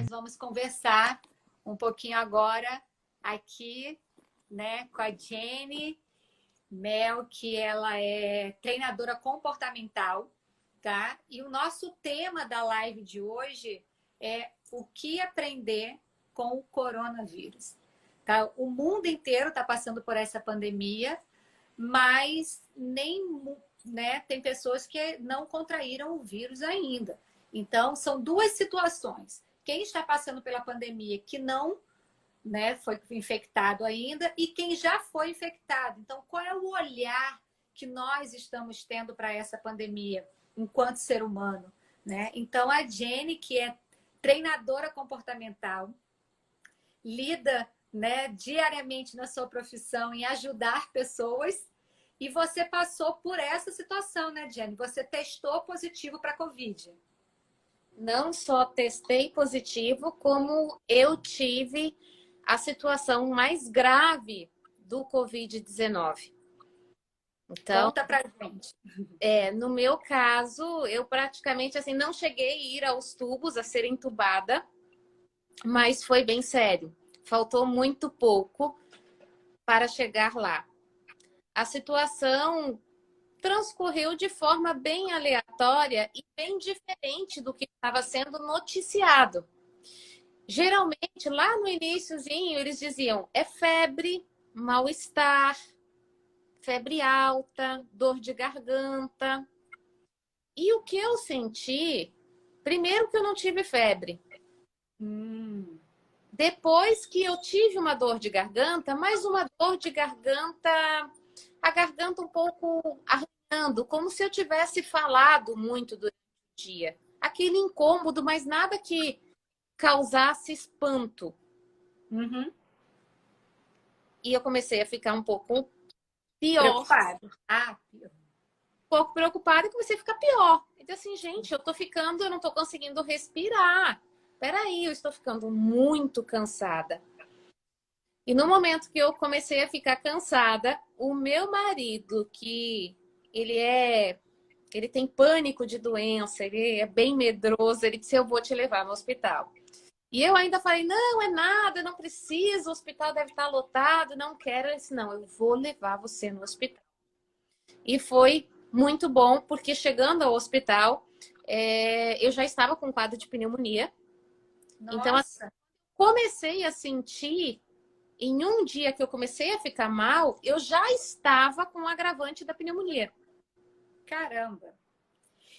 nós vamos conversar um pouquinho agora aqui, né, com a Jenny Mel, que ela é treinadora comportamental, tá? E o nosso tema da live de hoje é o que aprender com o coronavírus. Tá? O mundo inteiro está passando por essa pandemia, mas né, tem pessoas que não contraíram o vírus ainda. Então, são duas situações. Quem está passando pela pandemia que não, né, foi infectado ainda e quem já foi infectado. Então, qual é o olhar que nós estamos tendo para essa pandemia enquanto ser humano, né? Então, a Jenny, que é treinadora comportamental, lida, né, diariamente na sua profissão em ajudar pessoas, e você passou por essa situação, né, Jenny? Você testou positivo para a Covid. Não só testei positivo, como eu tive a situação mais grave do Covid-19. Então, conta pra gente. no meu caso, eu praticamente assim não cheguei a ir aos tubos, a ser entubada, mas foi bem sério. Faltou muito pouco para chegar lá. A situação transcorreu de forma bem aleatória e bem diferente do que estava sendo noticiado. Geralmente, lá no iniciozinho, eles diziam é febre, mal-estar, febre alta, dor de garganta. E o que eu senti, primeiro que eu não tive febre. Depois que eu tive uma dor de garganta, mas uma dor de garganta, a garganta um pouco arranhando, como se eu tivesse falado muito durante o dia. Aquele incômodo, mas nada que causasse espanto. Uhum. E eu comecei a ficar um pouco pior. Preocupado. Um pouco preocupada e comecei a ficar pior. Então, assim, gente, eu não tô conseguindo respirar. Peraí, eu estou ficando muito cansada. E no momento que eu comecei a ficar cansada, o meu marido, que ele tem pânico de doença, ele é bem medroso, ele disse, eu vou te levar no hospital. E eu ainda falei, não, é nada, não precisa, o hospital deve estar lotado, não quero. Ele disse, não, eu vou levar você no hospital. E foi muito bom, porque chegando ao hospital, eu já estava com quadro de pneumonia. Nossa. Então, assim, comecei a sentir, em um dia que eu comecei a ficar mal, eu já estava com o agravante da pneumonia. Caramba!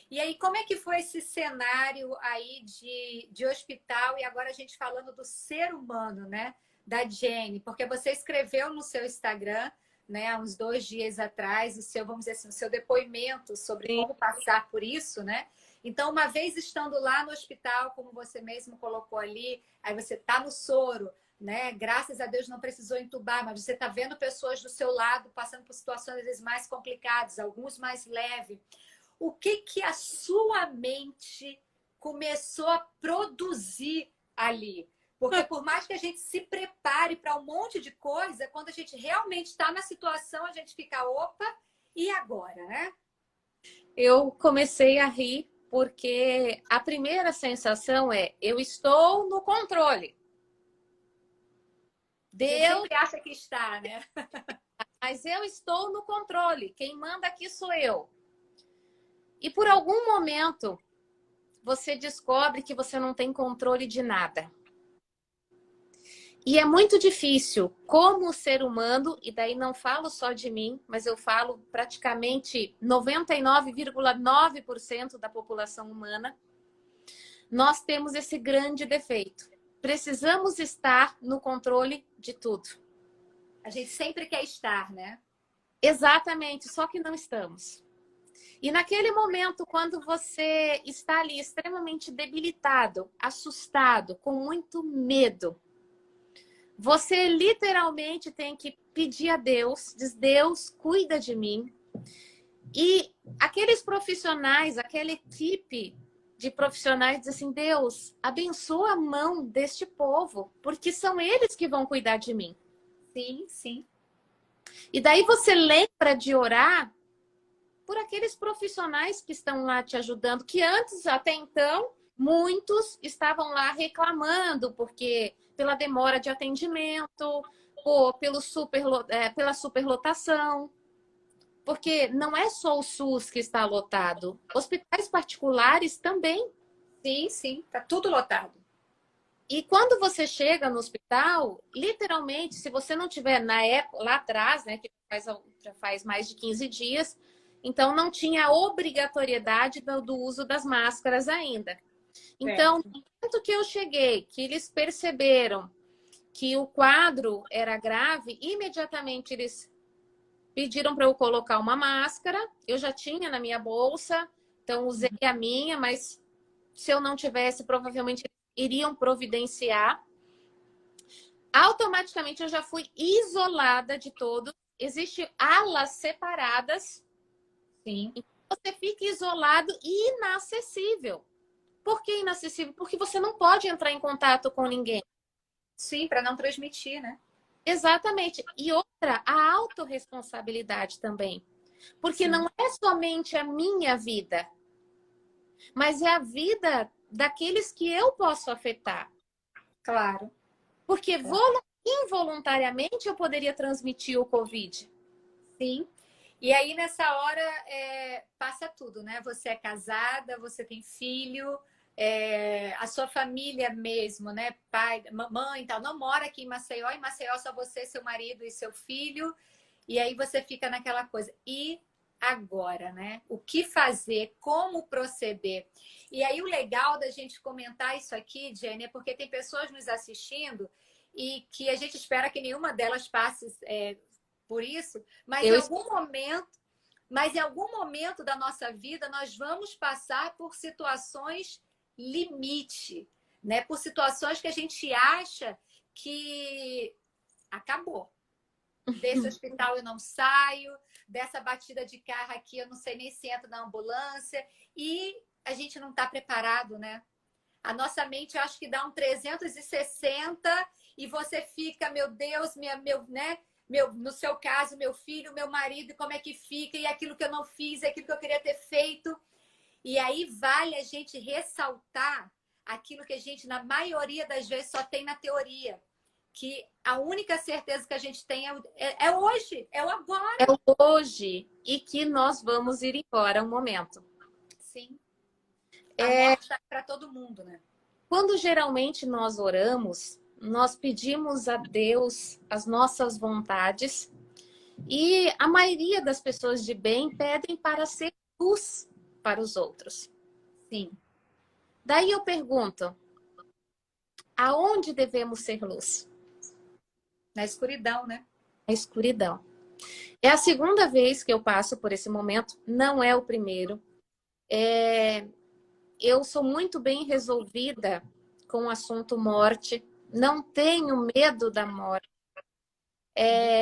E aí, como é que foi esse cenário aí de hospital? E agora a gente falando do ser humano, né? Da Jenny, porque você escreveu no seu Instagram, né, há uns 2 dias atrás, vamos dizer assim, o seu depoimento sobre como passar por isso, né? Então, uma vez estando lá no hospital, como você mesmo colocou ali, aí você tá no soro, né? Graças a Deus não precisou entubar, mas você tá vendo pessoas do seu lado passando por situações às vezes mais complicadas, alguns mais leves. O que a sua mente começou a produzir ali? Porque por mais que a gente se prepare para um monte de coisa, quando a gente realmente está na situação, a gente fica, opa, e agora, né? Eu comecei a rir porque a primeira sensação é, eu estou no controle. Deus sempre acha que está, né? Mas eu estou no controle. Quem manda aqui sou eu. E por algum momento, você descobre que você não tem controle de nada. E é muito difícil, como ser humano, e daí não falo só de mim, mas eu falo praticamente 99,9% da população humana, nós temos esse grande defeito. Precisamos estar no controle de tudo. A gente sempre quer estar, né? Exatamente, só que não estamos. E naquele momento, quando você está ali extremamente debilitado, assustado, com muito medo, você literalmente tem que pedir a Deus, diz, Deus, cuida de mim. E aqueles profissionais, aquela equipe de profissionais diz assim, Deus, abençoa a mão deste povo, porque são eles que vão cuidar de mim. Sim, sim. E daí você lembra de orar por aqueles profissionais que estão lá te ajudando, que antes, até então, muitos estavam lá reclamando porque pela demora de atendimento, pela superlotação. Porque não é só o SUS que está lotado. Hospitais particulares também. Sim, sim, tá tudo lotado. E quando você chega no hospital, literalmente, se você não tiver na época, lá atrás, né, que já faz mais de 15 dias, então não tinha a obrigatoriedade do uso das máscaras ainda. Então, no momento que eu cheguei, que eles perceberam que o quadro era grave, imediatamente eles pediram para eu colocar uma máscara. Eu já tinha na minha bolsa, então usei a minha, mas se eu não tivesse, provavelmente iriam providenciar. Automaticamente eu já fui isolada de todos. Existem alas separadas. Sim. Então você fica isolado e inacessível. Por que inacessível? Porque você não pode entrar em contato com ninguém. Sim, para não transmitir, né? Exatamente. E outra, a autorresponsabilidade também. Porque Sim. não é somente a minha vida, mas é a vida daqueles que eu posso afetar. Claro. Porque involuntariamente eu poderia transmitir o Covid. Sim. E aí, nessa hora, passa tudo, né? Você é casada, você tem filho, a sua família mesmo, né? Pai, mamãe e tal, não mora aqui em Maceió só você, seu marido e seu filho. E aí você fica naquela coisa. E agora, né? O que fazer? Como proceder? E aí o legal da gente comentar isso aqui, Jenny, é porque tem pessoas nos assistindo e que a gente espera que nenhuma delas passe por isso, mas em algum momento da nossa vida nós vamos passar por situações limite, né? Por situações que a gente acha que acabou. Desse hospital eu não saio, dessa batida de carro aqui eu não sei nem se entro na ambulância, e a gente não está preparado, né? A nossa mente, eu acho que dá um 360 e você fica, meu Deus, né? No seu caso, meu filho, meu marido, como é que fica? E aquilo que eu não fiz, aquilo que eu queria ter feito. E aí vale a gente ressaltar aquilo que a gente, na maioria das vezes, só tem na teoria. Que a única certeza que a gente tem é hoje, é o agora. É o hoje e que nós vamos ir embora um momento. Sim. A morte está para todo mundo, né? Quando geralmente nós oramos, nós pedimos a Deus as nossas vontades e a maioria das pessoas de bem pedem para ser luz para os outros. Sim. Daí eu pergunto, aonde devemos ser luz? Na escuridão, né? Na escuridão. É a segunda vez que eu passo por esse momento, não é o primeiro. Eu sou muito bem resolvida com o assunto morte, não tenho medo da morte.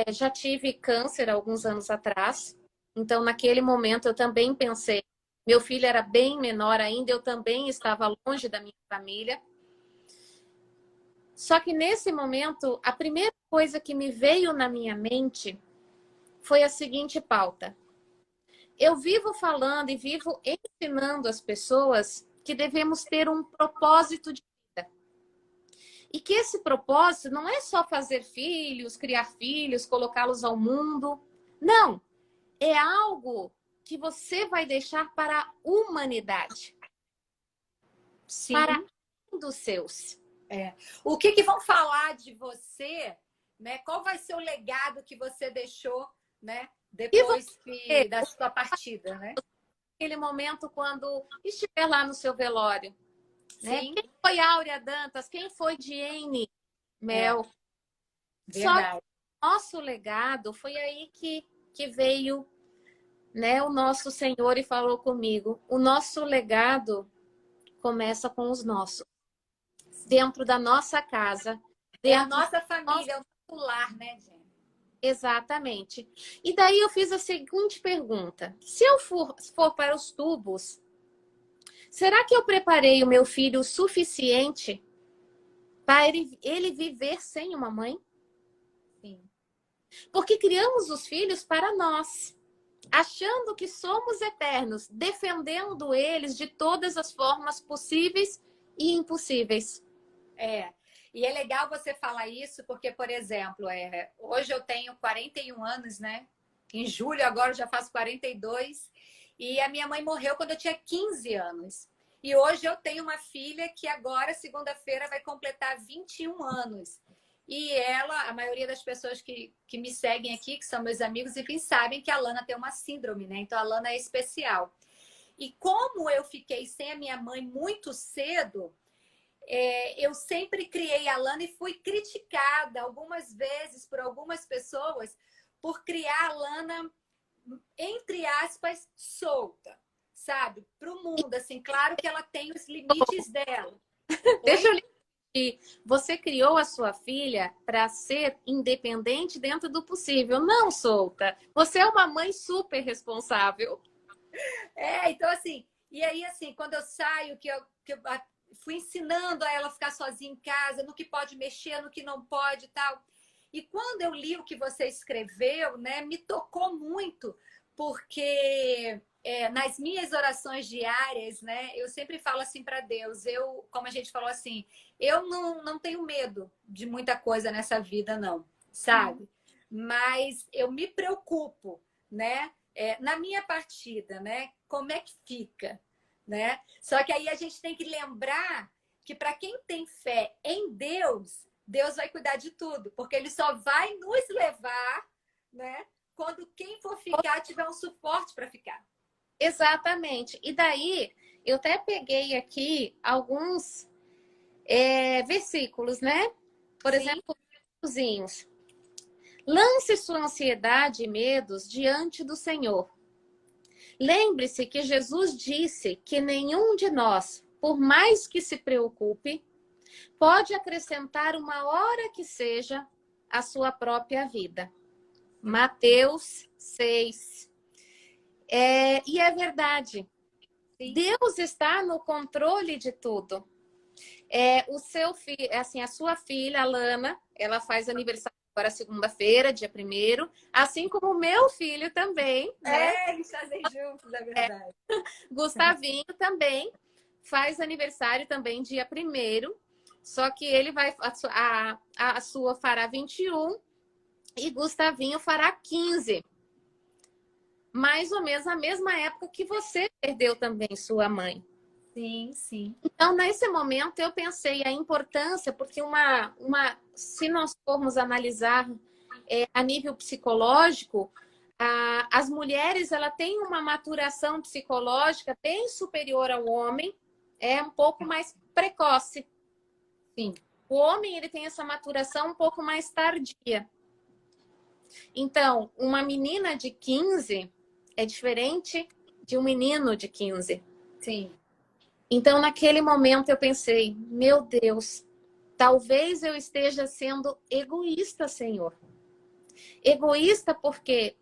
Já tive câncer alguns anos atrás, então naquele momento eu também pensei, meu filho era bem menor ainda, eu também estava longe da minha família. Só que nesse momento, a primeira coisa que me veio na minha mente foi a seguinte pauta. Eu vivo falando e vivo ensinando as pessoas que devemos ter um propósito de vida. E que esse propósito não é só fazer filhos, criar filhos, colocá-los ao mundo. Não. É algo que você vai deixar para a humanidade. Sim. Para dos seus. O que vão falar de você, né? Qual vai ser o legado que você deixou, né? Depois da sua partida, né? Aquele momento quando estiver lá no seu velório. Né? Sim. Quem foi Áurea Dantas? Quem foi Diene Mel? Verdade. Só que o nosso legado foi aí que veio, né, o nosso Senhor e falou comigo. O nosso legado começa com os nossos. Dentro da nossa casa. É a nossa família, é o nosso lar, né, gente? Exatamente. E daí eu fiz a seguinte pergunta. Se eu for para os tubos, será que eu preparei o meu filho o suficiente para ele viver sem uma mãe? Sim. Porque criamos os filhos para nós. achando que somos eternos, defendendo eles de todas as formas possíveis e impossíveis. E é legal você falar isso, porque, por exemplo, hoje eu tenho 41 anos, né? Em julho agora eu já faço 42. E a minha mãe morreu quando eu tinha 15 anos. E hoje eu tenho uma filha que agora, segunda-feira, vai completar 21 anos. E ela, a maioria das pessoas que me seguem aqui, que são meus amigos, enfim, sabem que a Lana tem uma síndrome, né? Então a Lana é especial. E como eu fiquei sem a minha mãe muito cedo, eu sempre criei a Lana e fui criticada algumas vezes por algumas pessoas por criar a Lana, entre aspas, solta, sabe? Para o mundo, assim, claro que ela tem os limites dela. Deixa eu lhe dizer, você criou a sua filha para ser independente dentro do possível, não solta. Você é uma mãe super responsável. Então assim, e aí assim, quando eu saio, que eu fui ensinando a ela ficar sozinha em casa, no que pode mexer, no que não pode e tal. E quando eu li o que você escreveu, né, me tocou muito, porque nas minhas orações diárias, né, eu sempre falo assim para Deus, como a gente falou assim, eu não tenho medo de muita coisa nessa vida, não, sabe? Mas eu me preocupo, né? Na minha partida, né? Como é que fica, né? Só que aí a gente tem que lembrar que para quem tem fé em Deus, Deus vai cuidar de tudo, porque Ele só vai nos levar, né? Quando quem for ficar tiver um suporte para ficar. Exatamente. E daí, eu até peguei aqui alguns versículos, né? Por Sim. exemplo, cozinhos. Lance sua ansiedade e medos diante do Senhor. Lembre-se que Jesus disse que nenhum de nós, por mais que se preocupe, pode acrescentar uma hora que seja à sua própria vida. Mateus 6. E é verdade. Sim. Deus está no controle de tudo. O seu filho, assim, a sua filha, a Lana, ela faz aniversário agora segunda-feira, dia 1º, assim como o meu filho também, né? Eles fazem juntos, é verdade. Gustavinho também faz aniversário também dia 1º, só que ele vai, a sua fará 21 e Gustavinho fará 15. Mais ou menos na mesma época que você perdeu também sua mãe. Sim, sim. Então, nesse momento, eu pensei a importância, porque se nós formos analisar a nível psicológico, as mulheres ela têm uma maturação psicológica bem superior ao homem, um pouco mais precoce. Sim. O homem ele tem essa maturação um pouco mais tardia. Então, uma menina de 15 é diferente de um menino de 15. Sim. Então, naquele momento, eu pensei, meu Deus, talvez eu esteja sendo egoísta, Senhor. Egoísta porque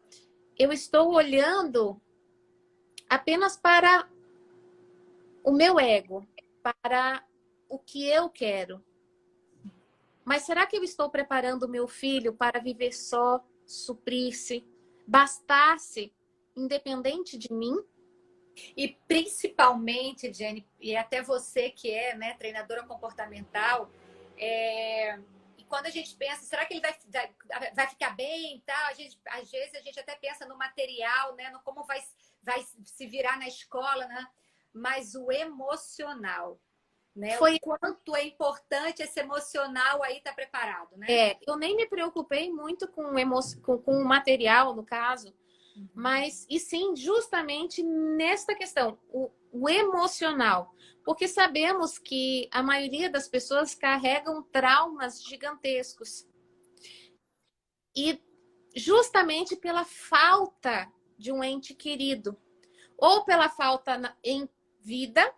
eu estou olhando apenas para o meu ego, para o que eu quero. Mas será que eu estou preparando o meu filho para viver só, suprir-se, bastar-se, independente de mim? E principalmente, Jenny, e até você que é, né, treinadora comportamental, e quando a gente pensa, será que ele vai ficar bem e tal? Às vezes a gente até pensa no material, né, no como vai se virar na escola, né? Mas o emocional, né? O quanto é importante esse emocional aí estar preparado, né? Eu nem me preocupei muito com o material, no caso, mas, e sim, justamente nesta questão, o emocional. Porque sabemos que a maioria das pessoas carregam traumas gigantescos. E justamente pela falta de um ente querido. Ou pela falta em vida,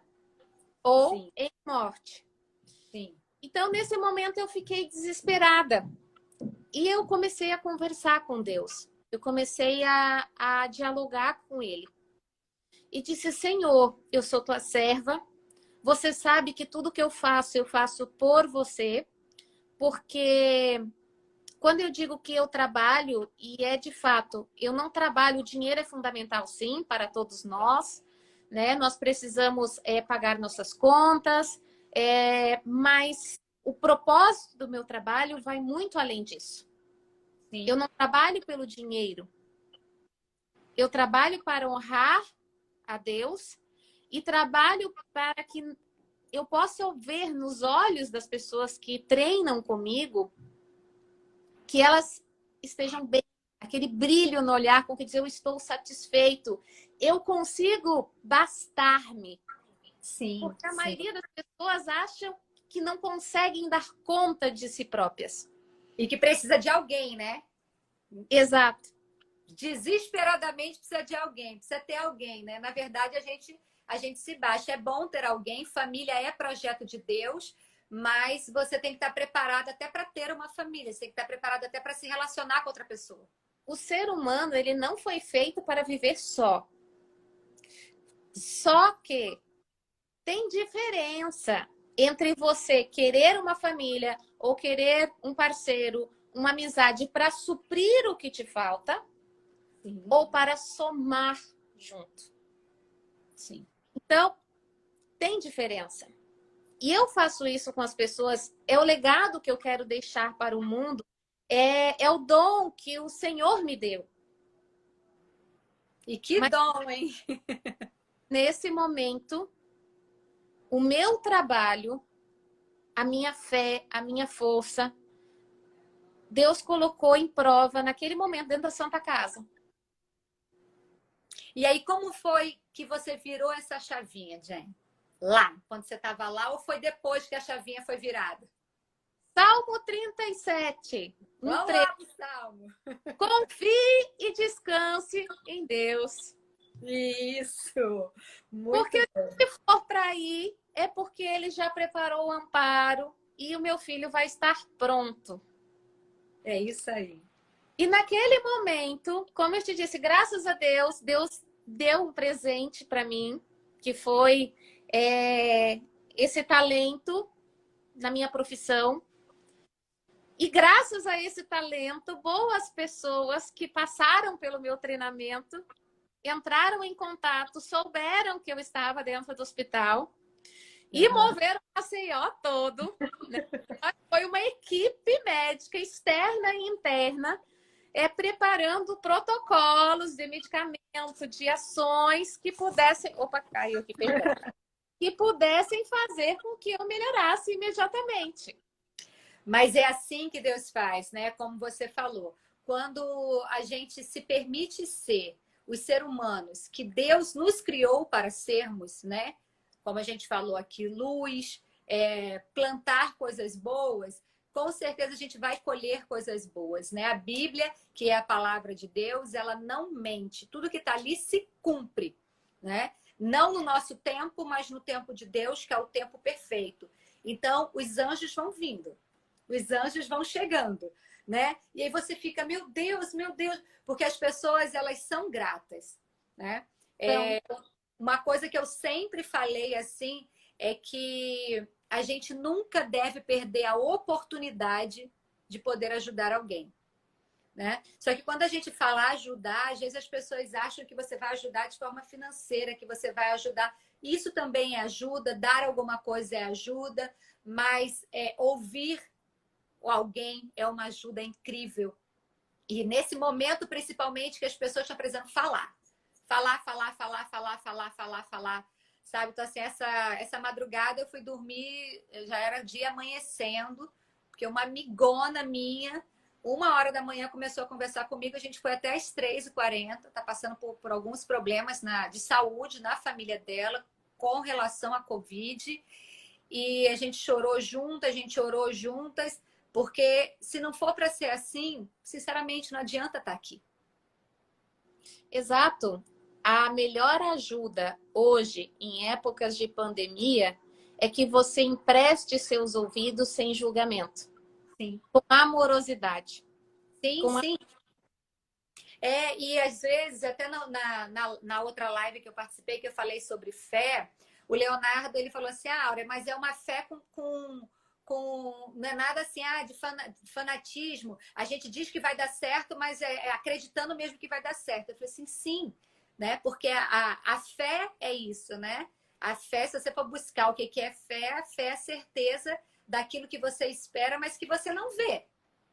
ou sim, em morte. Sim. Então, nesse momento, eu fiquei desesperada. E eu comecei a conversar com Deus. Eu comecei a dialogar com Ele. E disse, Senhor, eu sou tua serva. Você sabe que tudo que eu faço por você. Porque quando eu digo que eu trabalho, e é de fato, eu não trabalho, o dinheiro é fundamental sim para todos nós, né? Nós precisamos pagar nossas contas, mas o propósito do meu trabalho vai muito além disso. Sim. Eu não trabalho pelo dinheiro, eu trabalho para honrar a Deus e trabalho para que eu possa ver nos olhos das pessoas que treinam comigo que elas estejam bem, aquele brilho no olhar com que diz eu estou satisfeito, eu consigo bastar-me. Sim, Porque a sim. maioria das pessoas acham que não conseguem dar conta de si próprias. E que precisa de alguém, né? Exato. Desesperadamente precisa de alguém, precisa ter alguém, né? Na verdade, a gente se baixa. É bom ter alguém, família é projeto de Deus, mas você tem que estar preparado até para ter uma família, você tem que estar preparado até para se relacionar com outra pessoa. O ser humano, ele não foi feito para viver só. Só que tem diferença entre você querer uma família ou querer um parceiro, uma amizade para suprir o que te falta. Sim. Ou para somar junto. Sim. Então, tem diferença. E eu faço isso com as pessoas, é o legado que eu quero deixar para o mundo, é o dom que o Senhor me deu. E que dom, hein? Nesse momento, o meu trabalho, a minha fé, a minha força, Deus colocou em prova naquele momento dentro da Santa Casa. E aí, como foi que você virou essa chavinha, Jen? Lá, quando você estava lá, ou foi depois que a chavinha foi virada? Salmo 37. Vamos lá pro Salmo. Confie e descanse em Deus. Isso. Muito porque bom. Se for para ir, é porque ele já preparou o amparo e o meu filho vai estar pronto. É isso aí. E naquele momento, como eu te disse, graças a Deus, Deus deu um presente para mim, que foi esse talento na minha profissão. E graças a esse talento, boas pessoas que passaram pelo meu treinamento entraram em contato, souberam que eu estava dentro do hospital e moveram o Maceió todo. Né? Foi uma equipe médica externa e interna preparando protocolos de medicamento, de ações que pudessem... Opa, caiu aqui, perdão. Que pudessem fazer com que eu melhorasse imediatamente. Mas é assim que Deus faz, né? Como você falou. Quando a gente se permite ser os seres humanos que Deus nos criou para sermos, né? Como a gente falou aqui, luz, plantar coisas boas, com certeza a gente vai colher coisas boas, né? A Bíblia, que é a palavra de Deus, ela não mente. Tudo que está ali se cumpre, né? Não no nosso tempo, mas no tempo de Deus, que é o tempo perfeito. Então, os anjos vão vindo. Os anjos vão chegando, né? E aí você fica, meu Deus, porque as pessoas, elas são gratas, né? Uma coisa que eu sempre falei assim é que a gente nunca deve perder a oportunidade de poder ajudar alguém, né? Só que quando a gente fala ajudar, às vezes as pessoas acham que você vai ajudar de forma financeira, que você vai ajudar. Isso também é ajuda, dar alguma coisa é ajuda, mas ouvir alguém é uma ajuda incrível. E nesse momento, principalmente, que as pessoas estão precisando falar. Falar. Sabe? Então, assim, essa madrugada eu fui dormir, já era dia amanhecendo, porque uma amigona minha, 1h da manhã, começou a conversar comigo. A gente foi até às 3h40, tá passando por alguns problemas de saúde na família dela, com relação à Covid. E a gente chorou junto, a gente orou juntas. Porque se não for para ser assim, sinceramente, não adianta estar aqui. Exato. A melhor ajuda hoje, em épocas de pandemia, é que você empreste seus ouvidos sem julgamento. Sim. Com amorosidade. Sim. E às vezes, até na outra live que eu participei, que eu falei sobre fé, o Leonardo ele falou assim, Áurea, mas é uma fé não é nada assim, de fanatismo. A gente diz que vai dar certo, mas é acreditando mesmo que vai dar certo. Eu falei assim, sim, né? Porque a fé é isso, né? A fé, se você for buscar o que é fé, a fé é a certeza daquilo que você espera, mas que você não vê,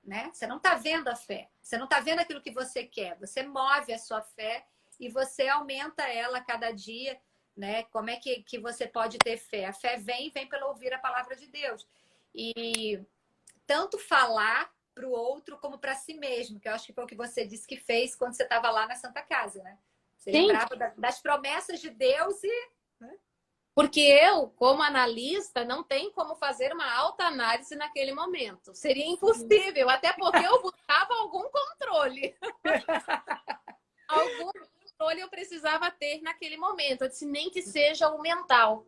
né? Você não está vendo a fé. Você não está vendo aquilo que você quer. Você move a sua fé e você aumenta ela a cada dia, né? Como é que você pode ter fé? A fé vem pelo ouvir a palavra de Deus. E tanto falar para o outro como para si mesmo, que eu acho que foi o que você disse que fez quando você estava lá na Santa Casa, né? Você Sim, lembrava das promessas de Deus e... porque eu, como analista, não tenho como fazer uma autoanálise naquele momento. Seria impossível, até porque eu buscava algum controle. Algum controle eu precisava ter naquele momento. Eu disse, nem que seja o mental.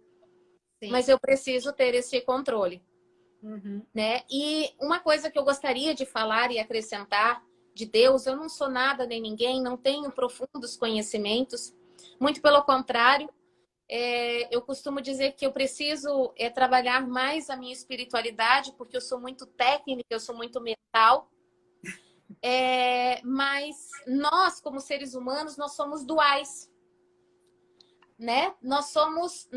Sim. Mas eu preciso ter esse controle. Uhum. Né? E uma coisa que eu gostaria de falar e acrescentar de Deus, eu não sou nada nem ninguém, não tenho profundos conhecimentos. Muito pelo contrário, eu costumo dizer que eu preciso trabalhar mais a minha espiritualidade, porque eu sou muito técnica, eu sou muito mental. Mas nós, como seres humanos, nós somos duais, né? Nós somos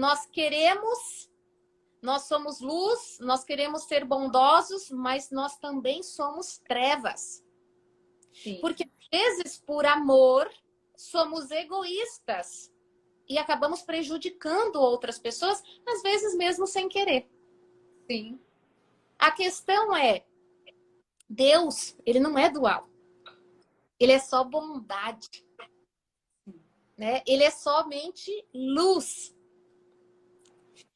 luz, nós queremos ser bondosos, mas nós também somos trevas. Sim. Porque às vezes, por amor, somos egoístas e acabamos prejudicando outras pessoas, às vezes mesmo sem querer. Sim. A questão é, Deus, ele não é dual. Ele é só bondade. Né? Ele é somente luz.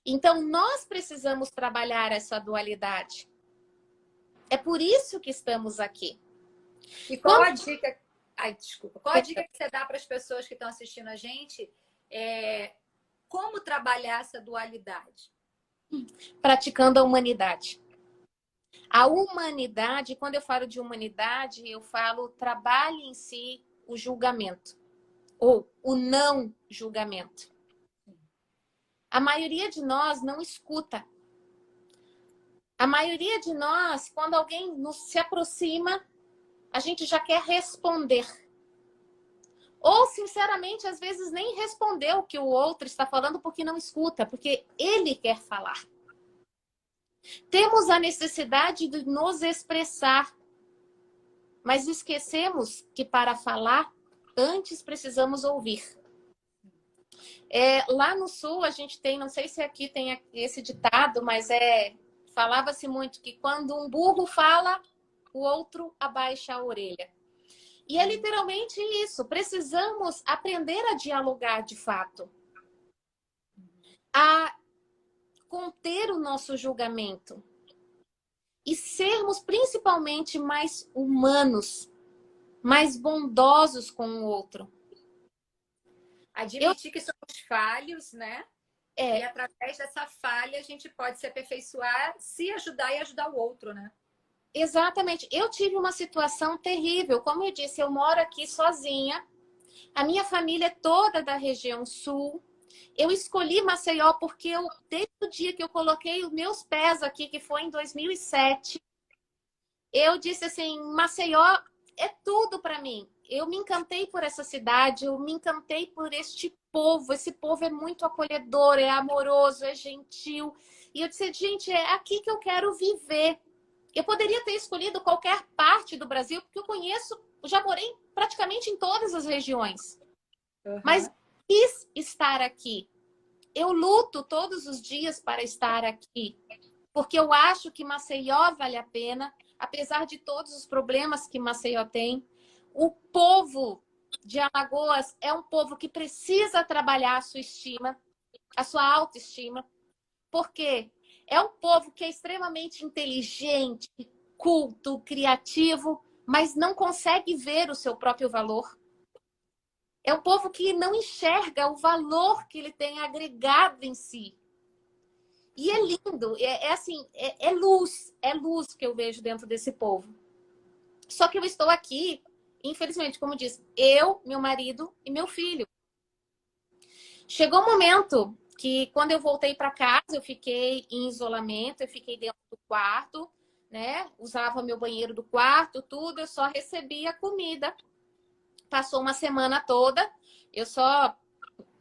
Então, nós precisamos trabalhar essa dualidade. É por isso que estamos aqui. E qual a dica... Ai, desculpa. Qual a dica que você dá para as pessoas que estão assistindo a gente? Como trabalhar essa dualidade? Praticando a humanidade. A humanidade, quando eu falo de humanidade, eu falo trabalhe em si o julgamento. Ou o não julgamento. A maioria de nós não escuta. A maioria de nós, quando alguém se aproxima, a gente já quer responder. Ou, sinceramente, às vezes nem responder o que o outro está falando porque não escuta, porque ele quer falar. Temos a necessidade de nos expressar, mas esquecemos que para falar, antes precisamos ouvir. Lá no Sul, a gente tem, não sei se aqui tem esse ditado, mas falava-se muito que quando um burro fala, o outro abaixa a orelha. E é literalmente isso. Precisamos aprender a dialogar de fato. A conter o nosso julgamento. E sermos principalmente mais humanos, mais bondosos com o outro. Admitir que somos falhos, né? E através dessa falha a gente pode se aperfeiçoar, se ajudar e ajudar o outro, né? Exatamente. Eu tive uma situação terrível. Como eu disse, eu moro aqui sozinha. A minha família é toda da região sul. Eu escolhi Maceió porque desde o dia que eu coloquei os meus pés aqui, que foi em 2007, eu disse assim, Maceió é tudo para mim. Eu me encantei por essa cidade, eu me encantei por este povo. Esse povo é muito acolhedor, é amoroso, é gentil. E eu disse, gente, é aqui que eu quero viver. Eu poderia ter escolhido qualquer parte do Brasil, porque eu já morei praticamente em todas as regiões. Uhum. Mas quis estar aqui. Eu luto todos os dias para estar aqui, porque eu acho que Maceió vale a pena, apesar de todos os problemas que Maceió tem. O povo de Alagoas é um povo que precisa trabalhar a sua estima, a sua autoestima, porque é um povo que é extremamente inteligente, culto, criativo, mas não consegue ver o seu próprio valor. É um povo que não enxerga o valor que ele tem agregado em si. E é lindo, assim, é luz que eu vejo dentro desse povo. Só que eu estou aqui, infelizmente, como disse, eu, meu marido e meu filho. Chegou um momento que quando eu voltei para casa, eu fiquei em isolamento, eu fiquei dentro do quarto, né? Usava meu banheiro do quarto, tudo, eu só recebia comida. Passou uma semana toda, eu só,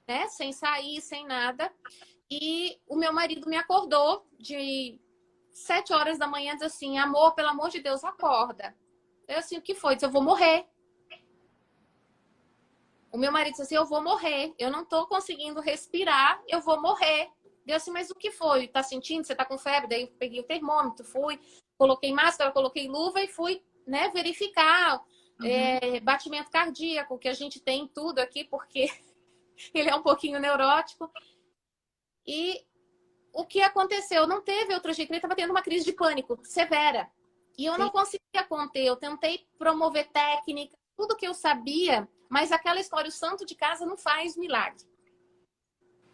né, sem sair, sem nada. E o meu marido me acordou de 7 horas da manhã, diz assim, amor, pelo amor de Deus, acorda. Eu assim, o que foi? Disse, eu vou morrer. O meu marido disse assim, eu vou morrer. Eu não tô conseguindo respirar, eu vou morrer. Eu assim, mas o que foi? Tá sentindo? Você tá com febre? Daí eu peguei o termômetro, fui, coloquei máscara, coloquei luva e fui, né, verificar batimento cardíaco, que a gente tem tudo aqui, porque ele é um pouquinho neurótico. E o que aconteceu? Não teve outro jeito, ele estava tendo uma crise de pânico severa. E eu não conseguia conter, eu tentei promover técnica, tudo que eu sabia, mas aquela história, o santo de casa não faz milagre.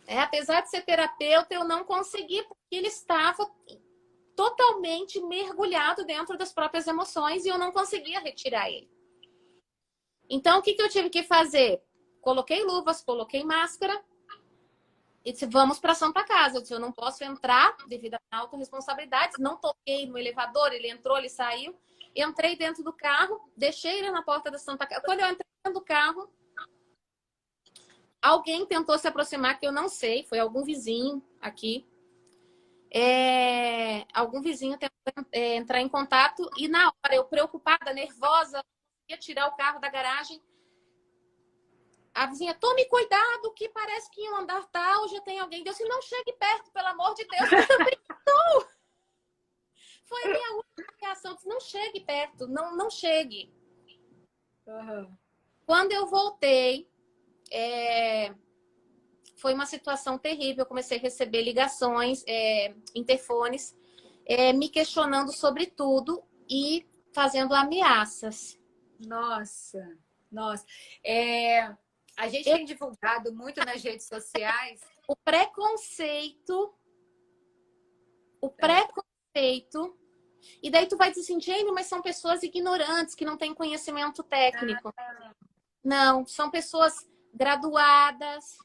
Apesar de ser terapeuta, eu não consegui, porque ele estava totalmente mergulhado dentro das próprias emoções e eu não conseguia retirar ele. Então, o que eu tive que fazer? Coloquei luvas, coloquei máscara e disse, vamos para a Santa Casa. Eu disse, eu não posso entrar devido à autorresponsabilidade. Não toquei no elevador, ele entrou, ele saiu. Entrei dentro do carro, deixei ele na porta da Santa Casa. Quando eu entrei dentro do carro, alguém tentou se aproximar, que eu não sei, foi algum vizinho aqui. Algum vizinho tentou entrar em contato e na hora, eu preocupada, nervosa, ia tirar o carro da garagem. A vizinha, tome cuidado, que parece que em um andar tal já tem alguém. Deus, não chegue perto, pelo amor de Deus. Eu também estou. Foi a minha única reação. Disse, não chegue perto, não chegue. Uhum. Quando eu voltei, foi uma situação terrível. Eu comecei a receber ligações, interfones, me questionando sobre tudo e fazendo ameaças. Nossa, nossa. A gente tem divulgado muito nas redes sociais. O preconceito. E daí tu vai dizer assim, Jane, mas são pessoas ignorantes, que não têm conhecimento técnico. Não, são pessoas graduadas,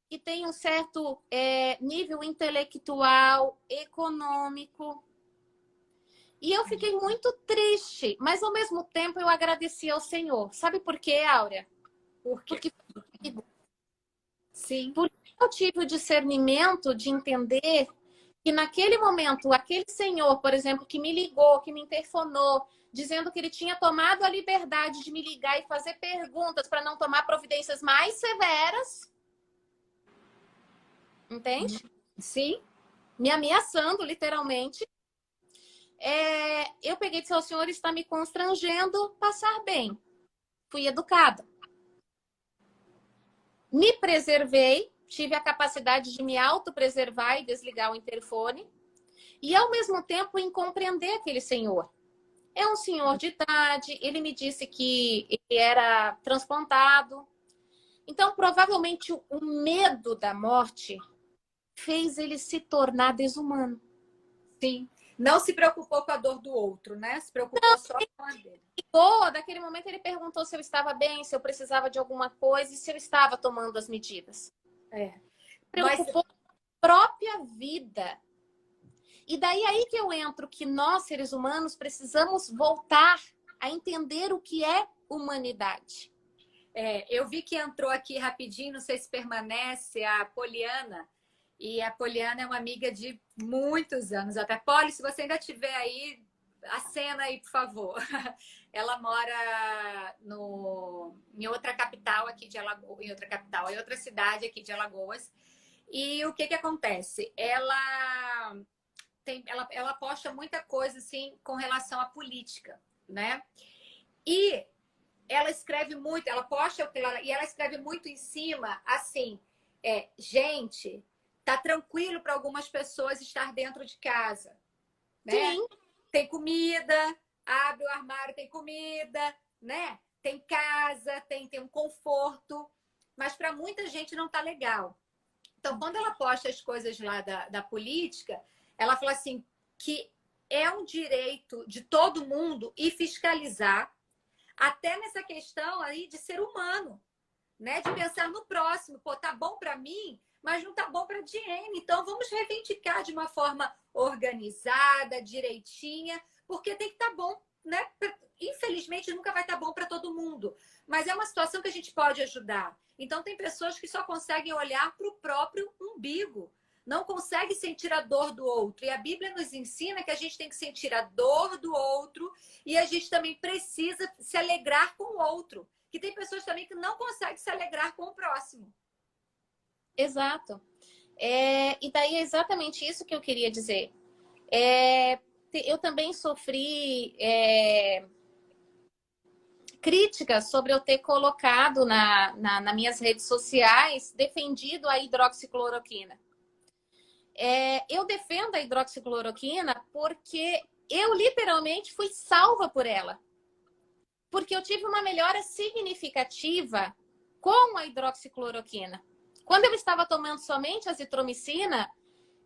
que têm um certo nível intelectual, econômico. E eu fiquei muito triste, mas ao mesmo tempo eu agradeci ao Senhor. Sabe por quê, Áurea? Por quê? Sim. Porque eu tive o discernimento de entender que naquele momento, aquele senhor, por exemplo, que me ligou, que me interfonou, dizendo que ele tinha tomado a liberdade de me ligar e fazer perguntas para não tomar providências mais severas, entende? Sim. Me ameaçando, literalmente. Eu peguei e disse, o senhor está me constrangendo passar bem. Fui educada. Me preservei, tive a capacidade de me autopreservar e desligar o interfone. E, ao mesmo tempo, em compreender aquele senhor. É um senhor de idade, ele me disse que ele era transplantado. Então, provavelmente, o medo da morte fez ele se tornar desumano. Sim. Não se preocupou com a dor do outro, né? Se preocupou só com a dele. Daquele momento, ele perguntou se eu estava bem, se eu precisava de alguma coisa e se eu estava tomando as medidas. Preocupou com a própria vida. E daí aí que eu entro que nós, seres humanos, precisamos voltar a entender o que é humanidade. Eu vi que entrou aqui rapidinho, não sei se permanece, a Poliana. E a Poliana é uma amiga de muitos anos. Até, Poli, se você ainda estiver aí, acena aí, por favor. Ela mora em outra capital aqui de Alagoas, em outra cidade aqui de Alagoas. E o que acontece? Ela posta muita coisa assim com relação à política, né? E ela escreve muito, ela posta e ela escreve muito em cima, assim, gente, tá tranquilo para algumas pessoas estar dentro de casa, né? Sim. Tem comida, abre o armário, tem comida, né? Tem casa, tem um conforto, mas para muita gente não tá legal. Então, quando ela posta as coisas lá da política, ela fala assim que é um direito de todo mundo ir fiscalizar, até nessa questão aí de ser humano, né? De pensar no próximo. Pô, tá bom para mim, mas não tá bom para a Diene. Então, vamos reivindicar de uma forma organizada, direitinha, porque tem que estar bom, né? Infelizmente, nunca vai estar bom para todo mundo, mas é uma situação que a gente pode ajudar. Então, tem pessoas que só conseguem olhar para o próprio umbigo, não conseguem sentir a dor do outro. E a Bíblia nos ensina que a gente tem que sentir a dor do outro e a gente também precisa se alegrar com o outro. Que tem pessoas também que não conseguem se alegrar com o próximo. Exato. E daí é exatamente isso que eu queria dizer. Eu também sofri críticas sobre eu ter colocado nas minhas redes sociais, defendido a hidroxicloroquina. Eu defendo a hidroxicloroquina porque eu literalmente fui salva por ela. Porque eu tive uma melhora significativa com a hidroxicloroquina. Quando eu estava tomando somente azitromicina,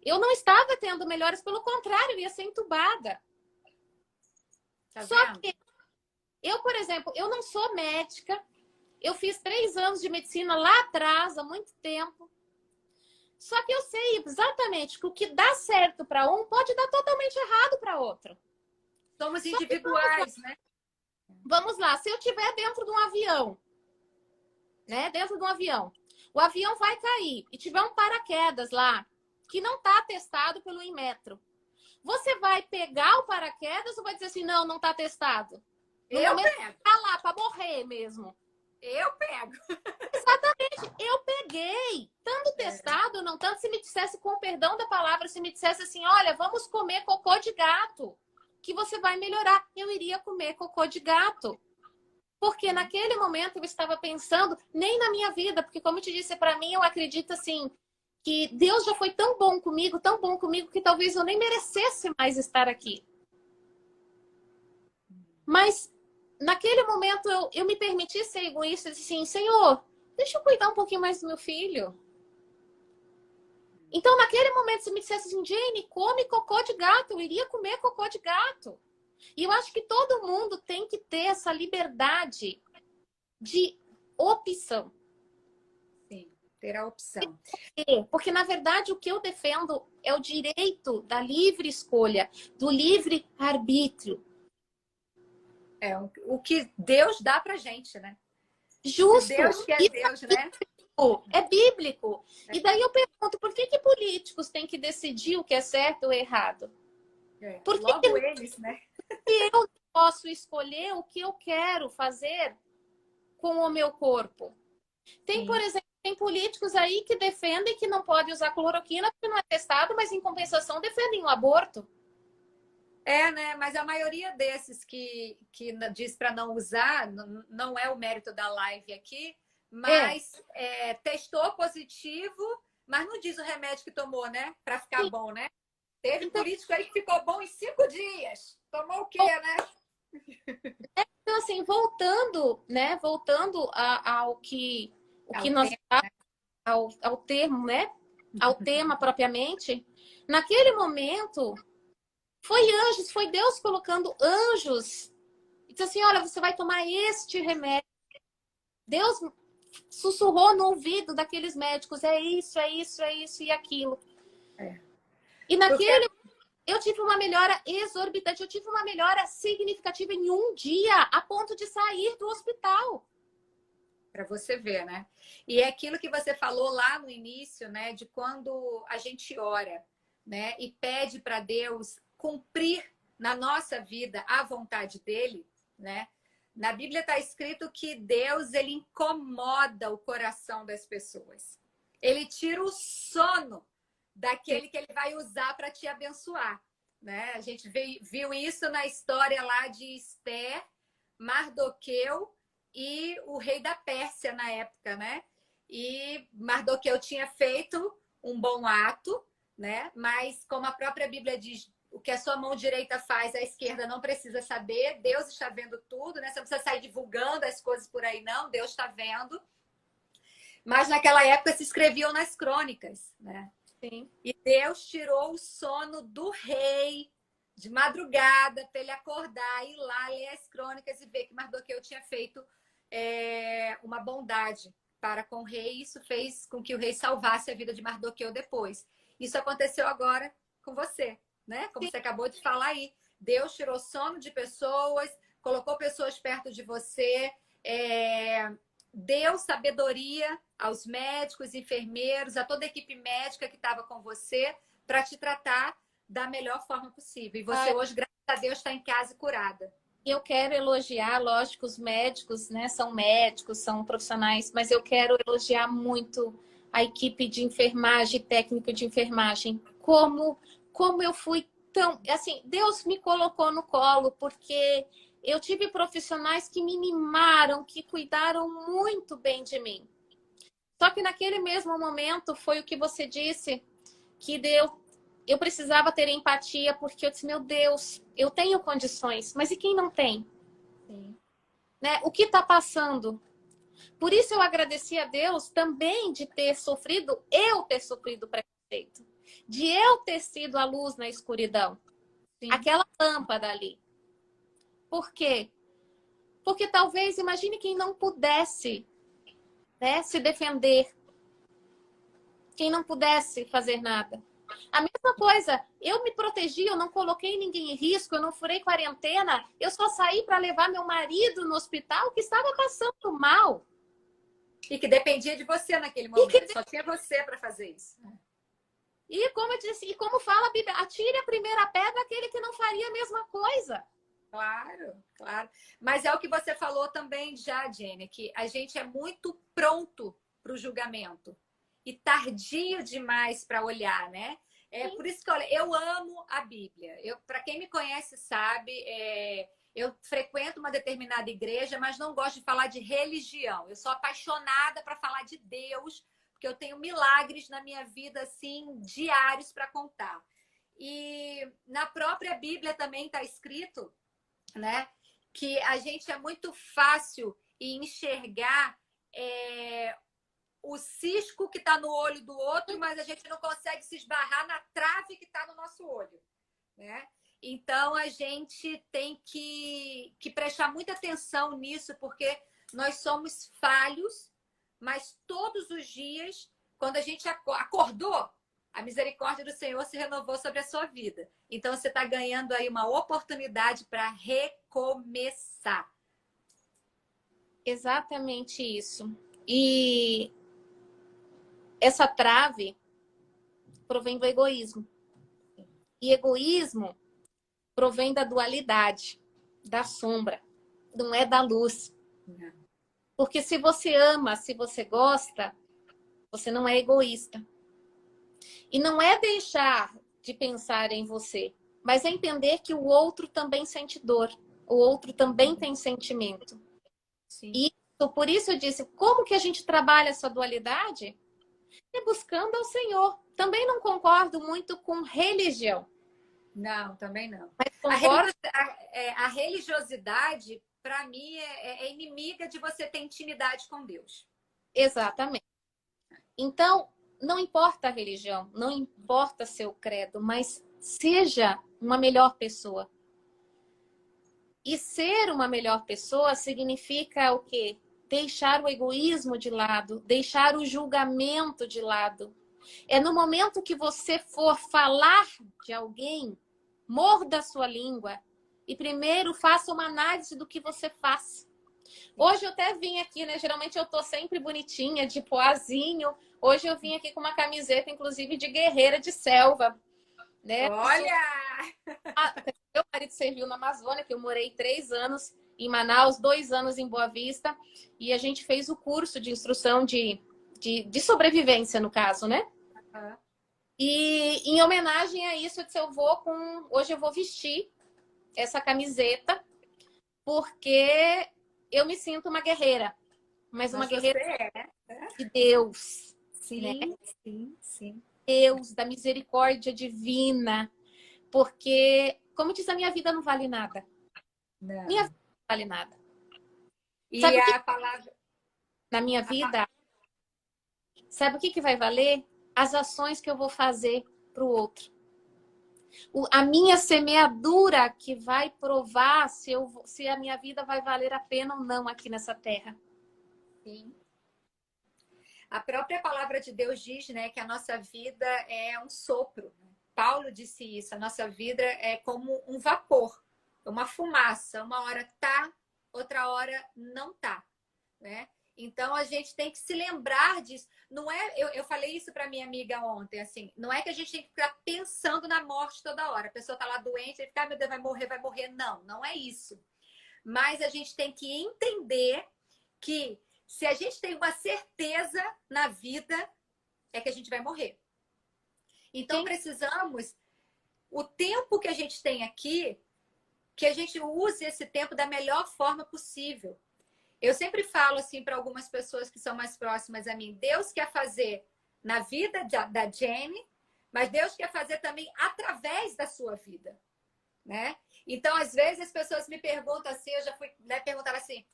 eu não estava tendo melhoras, pelo contrário, eu ia ser entubada. Tá Só vendo? que eu, por exemplo, eu não sou médica, eu fiz 3 anos de medicina lá atrás, há muito tempo. Só que eu sei exatamente que o que dá certo para um pode dar totalmente errado para outro. Somos individuais, né? Vamos lá, se eu estiver dentro de um avião, né? Dentro de um avião, o avião vai cair e tiver um paraquedas lá, que não está testado pelo Inmetro. Você vai pegar o paraquedas ou vai dizer assim, não, não está testado? No Eu momento pego. tá lá para morrer mesmo. Eu pego. Exatamente, eu peguei. Tanto testado, não tanto, se me dissesse, com o perdão da palavra, se me dissesse assim, olha, vamos comer cocô de gato, que você vai melhorar. Eu iria comer cocô de gato. Porque naquele momento eu estava pensando, nem na minha vida, porque como eu te disse, para mim, eu acredito assim, que Deus já foi tão bom comigo, que talvez eu nem merecesse mais estar aqui. Mas naquele momento eu me permiti ser egoísta e disse assim, Senhor, deixa eu cuidar um pouquinho mais do meu filho. Então, naquele momento, se me dissesse assim, Jane, come cocô de gato, eu iria comer cocô de gato. E eu acho que todo mundo tem que ter essa liberdade de opção. Sim, ter a opção. Porque, na verdade, o que eu defendo é o direito da livre escolha, do livre arbítrio. O que Deus dá pra gente, né? Justo. Se Deus quer Deus, né? É bíblico. E daí eu pergunto, por que políticos têm que decidir o que é certo ou errado? Por que Logo eles, né? eu posso escolher o que eu quero fazer com o meu corpo? Tem, por exemplo, tem políticos aí que defendem que não pode usar cloroquina porque não é testado, mas em compensação defendem o aborto. Né? Mas a maioria desses que diz para não usar, não é o mérito da live aqui, mas testou positivo, mas não diz o remédio que tomou, né? Para ficar bom, né? Teve então, político aí que ficou bom em 5 dias. Tomou o quê, né? Então, assim, voltando, né? Voltando ao que nós ao termo, né? Ao tema propriamente, naquele momento foi anjos, foi Deus colocando anjos. E disse assim: olha, você vai tomar este remédio. Deus sussurrou no ouvido daqueles médicos: é isso, é isso, é isso e aquilo. E naquele eu tive uma melhora exorbitante, eu tive uma melhora significativa em um dia, a ponto de sair do hospital. Para você ver, né? E é aquilo que você falou lá no início, né? De quando a gente ora, né? E pede para Deus cumprir na nossa vida a vontade dele, né? Na Bíblia está escrito que Deus, ele incomoda o coração das pessoas. Ele tira o sono daquele que ele vai usar para te abençoar, né? A gente viu isso na história lá de Esther, Mardoqueu e o rei da Pérsia na época, né? E Mardoqueu tinha feito um bom ato, né? Mas como a própria Bíblia diz, o que a sua mão direita faz, a esquerda não precisa saber. Deus está vendo tudo, né? Você não precisa sair divulgando as coisas por aí, não. Deus está vendo. Mas naquela época se escreviam nas crônicas, né? Sim. E Deus tirou o sono do rei de madrugada para ele acordar e ir lá ler as crônicas e ver que Mardoqueu tinha feito uma bondade para com o rei. Isso fez com que o rei salvasse a vida de Mardoqueu depois. Isso aconteceu agora com você, né? Como você acabou de falar aí. Deus tirou sono de pessoas, colocou pessoas perto de você, deu sabedoria aos médicos, enfermeiros, a toda a equipe médica que estava com você para te tratar da melhor forma possível. E você hoje, graças a Deus, está em casa e curada. Eu quero elogiar, lógico, os médicos, né? São médicos, são profissionais, mas eu quero elogiar muito a equipe de enfermagem, técnico de enfermagem. Como eu fui tão... Assim, Deus me colocou no colo, porque eu tive profissionais que me mimaram, que cuidaram muito bem de mim. Só que naquele mesmo momento, foi o que você disse, que deu... Eu precisava ter empatia, porque eu disse, meu Deus, eu tenho condições, mas e quem não tem? Sim. Né? O que está passando? Por isso eu agradeci a Deus também de ter sofrido preconceito. De eu ter sido a luz na escuridão. Sim. Aquela lâmpada ali. Por quê? Porque talvez, imagine quem não pudesse, né, se defender. Quem não pudesse fazer nada. A mesma coisa, eu me protegi, eu não coloquei ninguém em risco, eu não furei quarentena, eu só saí para levar meu marido no hospital que estava passando mal. E que dependia de você naquele momento, só tinha você para fazer isso. E como eu disse, e como fala a Bíblia, atire a primeira pedra aquele que não faria a mesma coisa. Claro, claro. Mas é o que você falou também já, Jenny, que a gente é muito pronto para o julgamento. E tardio demais para olhar, né? Sim. Por isso que, olha, eu amo a Bíblia. Para quem me conhece sabe, eu frequento uma determinada igreja, mas não gosto de falar de religião. Eu sou apaixonada para falar de Deus, porque eu tenho milagres na minha vida, assim, diários para contar. E na própria Bíblia também está escrito, né, que a gente é muito fácil enxergar o cisco que está no olho do outro, mas a gente não consegue se esbarrar na trave que está no nosso olho, né? Então, a gente tem que prestar muita atenção nisso, porque nós somos falhos, mas todos os dias, quando a gente acordou, a misericórdia do Senhor se renovou sobre a sua vida. Então, você está ganhando aí uma oportunidade para recomeçar. Exatamente isso. E essa trave provém do egoísmo. E egoísmo provém da dualidade, da sombra, não é da luz. Porque se você ama, se você gosta, você não é egoísta. E não é deixar de pensar em você, mas é entender que o outro também sente dor, o outro também tem sentimento. Sim. E por isso eu disse, como que a gente trabalha essa dualidade? É buscando ao Senhor. Também não concordo muito com religião. Não, também não. Concordo... A religiosidade, para mim, é inimiga de você ter intimidade com Deus. Exatamente. Então, não importa a religião, não importa seu credo, mas seja uma melhor pessoa. E ser uma melhor pessoa significa o quê? Deixar o egoísmo de lado, deixar o julgamento de lado. É no momento que você for falar de alguém, morda a sua língua e primeiro faça uma análise do que você faz. Hoje eu até vim aqui, né? Geralmente eu tô sempre bonitinha, de poazinho. Hoje eu vim aqui com uma camiseta, inclusive, de guerreira de selva. Né? Olha! Meu marido serviu na Amazônia, que eu morei 3 anos em Manaus, 2 anos em Boa Vista. E a gente fez o curso de instrução de sobrevivência, no caso, né? Uhum. E em homenagem a isso, eu disse, hoje eu vou vestir essa camiseta, porque eu me sinto uma guerreira. Mas uma guerreira de Deus. Sim, né? sim, sim. Deus, da misericórdia divina. Porque, como diz, a minha vida não vale nada. Não. Minha vida não vale nada. E sabe a palavra... Na minha vida, sabe o que vai valer? As ações que eu vou fazer para o outro. A minha semeadura que vai provar se a minha vida vai valer a pena ou não aqui nessa terra. Sim. A própria palavra de Deus diz, né, que a nossa vida é um sopro. Paulo disse isso, a nossa vida é como um vapor, uma fumaça. Uma hora tá, outra hora não tá, né? Então a gente tem que se lembrar disso. Não é, eu falei isso para minha amiga ontem, assim, não é que a gente tem que ficar pensando na morte toda hora. A pessoa tá lá doente, e fica, meu Deus, vai morrer, vai morrer. Não, não é isso. Mas a gente tem que entender que se a gente tem uma certeza na vida, é que a gente vai morrer. Então, precisamos, o tempo que a gente tem aqui, que a gente use esse tempo da melhor forma possível. Eu sempre falo assim para algumas pessoas que são mais próximas a mim, Deus quer fazer na vida da Jenny, mas Deus quer fazer também através da sua vida, né? Então, às vezes, as pessoas me perguntam assim, eu já fui, né, perguntar assim,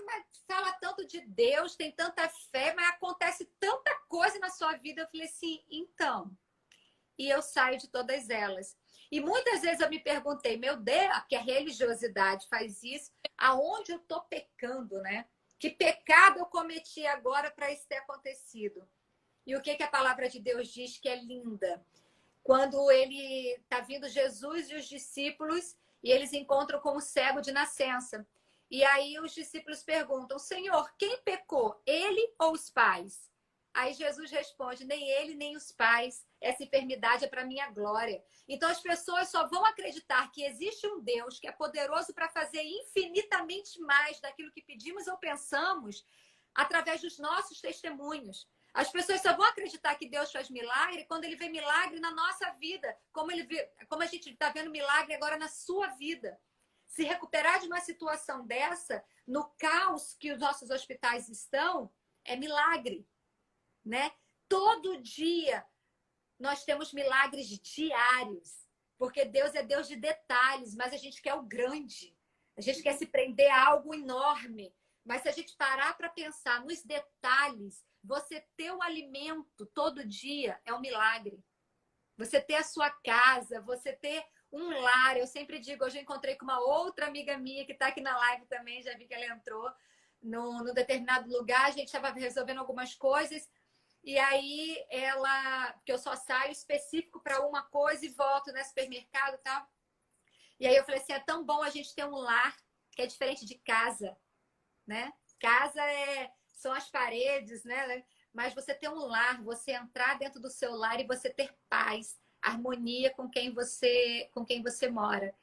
mas fala tanto de Deus, tem tanta fé, mas acontece tanta coisa na sua vida. Eu falei assim, então, e eu saio de todas elas. E muitas vezes eu me perguntei, meu Deus, que a religiosidade faz isso, aonde eu estou pecando, né? Que pecado eu cometi agora para isso ter acontecido? E o que a palavra de Deus diz que é linda? Quando ele está vindo Jesus e os discípulos, e eles encontram com o cego de nascença. E aí os discípulos perguntam, Senhor, quem pecou, ele ou os pais? Aí Jesus responde, nem ele, nem os pais. Essa enfermidade é para minha glória. Então as pessoas só vão acreditar que existe um Deus que é poderoso para fazer infinitamente mais daquilo que pedimos ou pensamos através dos nossos testemunhos. As pessoas só vão acreditar que Deus faz milagre quando ele vê milagre na nossa vida, como a gente está vendo milagre agora na sua vida. Se recuperar de uma situação dessa, no caos que os nossos hospitais estão, é milagre, né? Todo dia nós temos milagres diários, porque Deus é Deus de detalhes, mas a gente quer o grande. A gente quer se prender a algo enorme. Mas se a gente parar para pensar nos detalhes, você ter o alimento todo dia é um milagre. Você ter a sua casa, você ter um lar. Eu sempre digo, hoje eu encontrei com uma outra amiga minha que está aqui na live também, já vi que ela entrou no determinado lugar, a gente estava resolvendo algumas coisas. E aí ela, porque eu só saio específico para uma coisa e volto no supermercado e tal. E aí eu falei assim, é tão bom a gente ter um lar que é diferente de casa, né? Casa são as paredes, né? Mas você ter um lar, você entrar dentro do seu lar e você ter paz, harmonia com quem você mora,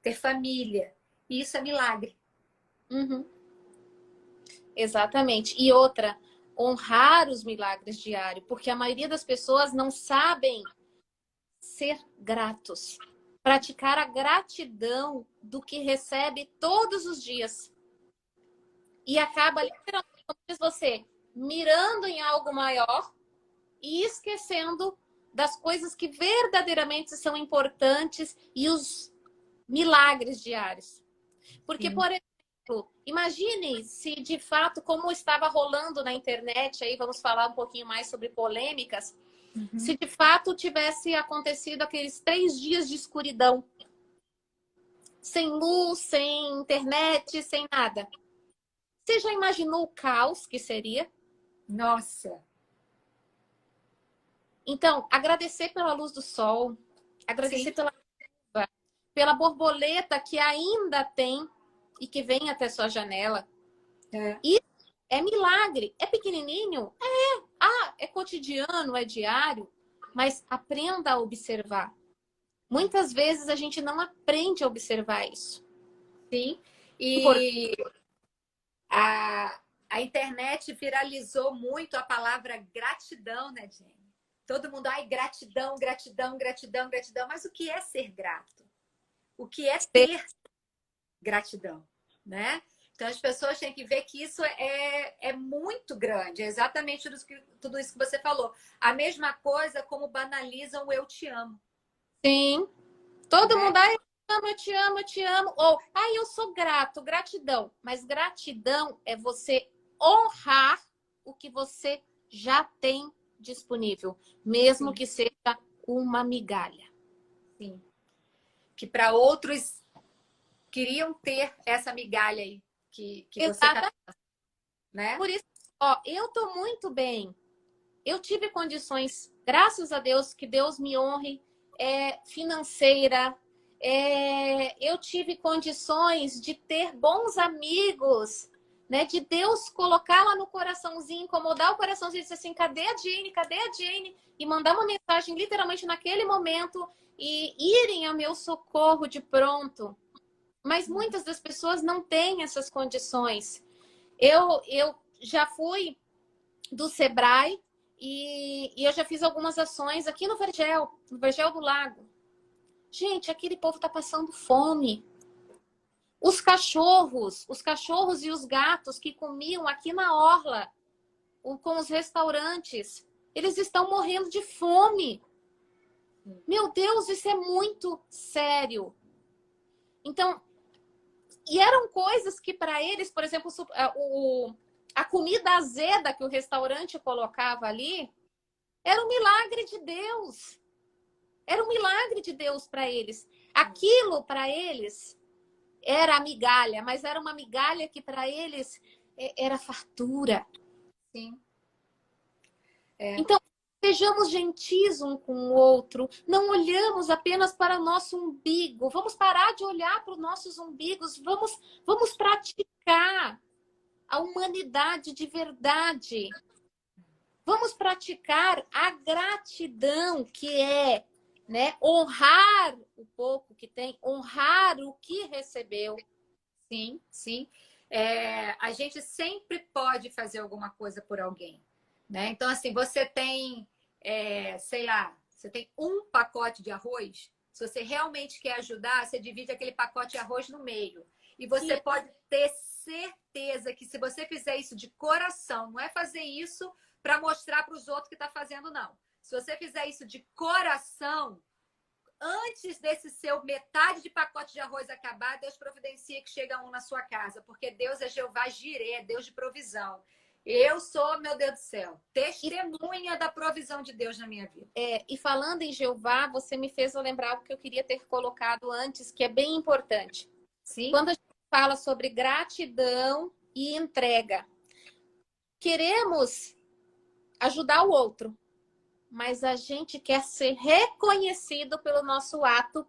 ter família. E isso é milagre. Uhum. Exatamente. E outra, honrar os milagres diários, porque a maioria das pessoas não sabem ser gratos, praticar a gratidão do que recebe todos os dias. E acaba, literalmente, como diz você, mirando em algo maior e esquecendo das coisas que verdadeiramente são importantes e os milagres diários. Porque, por exemplo, imagine se de fato, como estava rolando na internet, aí vamos falar um pouquinho mais sobre polêmicas, se de fato tivesse acontecido aqueles 3 dias de escuridão, sem luz, sem internet, sem nada. Você já imaginou o caos que seria? Nossa! Então, agradecer pela luz do sol, agradecer pela borboleta que ainda tem e que vem até sua janela. Isso é milagre. É pequenininho? É cotidiano, é diário, mas aprenda a observar. Muitas vezes a gente não aprende a observar isso. Sim. E a internet viralizou muito a palavra gratidão, né, Jenny? Todo mundo, ai, gratidão, gratidão, gratidão, gratidão. Mas o que é ser grato? O que é ter gratidão, né? Então as pessoas têm que ver que isso é muito grande, é exatamente tudo isso que você falou. A mesma coisa como banalizam o eu te amo. Sim. Todo né? mundo, ai, eu te amo, eu te amo, eu te amo. Ou, ai, eu sou grato, gratidão. Mas gratidão é você honrar o que você já tem disponível, mesmo Sim. que seja uma migalha. Sim. Que para outros queriam ter essa migalha aí que você tá, né? Por isso Ó, eu tô muito bem. Eu tive condições, graças a Deus, que Deus me honre, financeira. Eu tive condições de ter bons amigos, né? De Deus colocar lá no coraçãozinho, incomodar o coraçãozinho e dizer assim, cadê a Jane? Cadê a Jane? E mandar uma mensagem literalmente naquele momento e irem ao meu socorro de pronto. Mas muitas das pessoas não têm essas condições. Eu já fui do Sebrae e eu já fiz algumas ações aqui no Vergel do Lago. Gente, aquele povo tá passando fome. Os cachorros e os gatos que comiam aqui na orla, com os restaurantes, eles estão morrendo de fome. Meu Deus, isso é muito sério. Então, e eram coisas que para eles, por exemplo, a comida azeda que o restaurante colocava ali, era um milagre de Deus. Era um milagre de Deus para eles. Aquilo para eles era a migalha, mas era uma migalha que para eles era fartura. Sim. Então, sejamos gentis um com o outro. Não olhamos apenas para o nosso umbigo. Vamos parar de olhar para os nossos umbigos. Vamos praticar a humanidade de verdade. Vamos praticar a gratidão, que é, né, honrar o pouco que tem, honrar o que recebeu. Sim, sim. A gente sempre pode fazer alguma coisa por alguém, né? Então, assim, você tem, sei lá, você tem um pacote de arroz. Se você realmente quer ajudar, você divide aquele pacote de arroz no meio. E você Sim. pode ter certeza que se você fizer isso de coração, não é fazer isso para mostrar para os outros que está fazendo, não. Se você fizer isso de coração, antes desse seu metade de pacote de arroz acabar, Deus providencia que chega um na sua casa, porque Deus é Jeová Jireh, é Deus de provisão. Eu sou, meu Deus do céu, testemunha da provisão de Deus na minha vida. E falando em Jeová, você me fez lembrar o que eu queria ter colocado antes, que é bem importante. Sim. Quando a gente fala sobre gratidão e entrega, queremos ajudar o outro, mas a gente quer ser reconhecido pelo nosso ato